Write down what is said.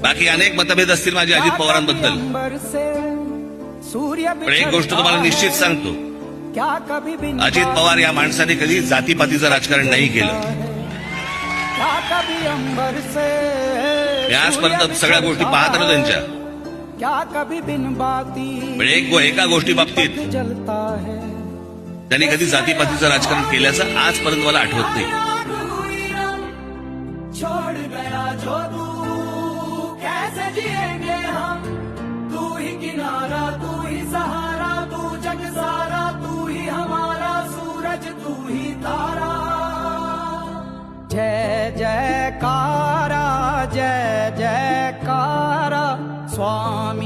बाकी अनेक मतभेद असतील माझे अजित पवारांबद्दल, पण एक गोष्ट तुम्हाला निश्चित सांगतो, अजित पवार या माणसाने कधी जातीपातीचं राजकारण नाही केलं. मी आजपर्यंत सगळ्या गोष्टी पाहत आलो त्यांच्या, पण एका गोष्टी बाबतीत त्यांनी कधी जातीपातीचं राजकारण केल्याचं आजपर्यंत मला आठवत नाही. छोड़ गया जो तू कैसे जिएंगे हम, तू ही किनारा तू ही सहारा तू जग सारा, तू ही हमारा सूरज तू ही तारा. जय जयकारा स्वामी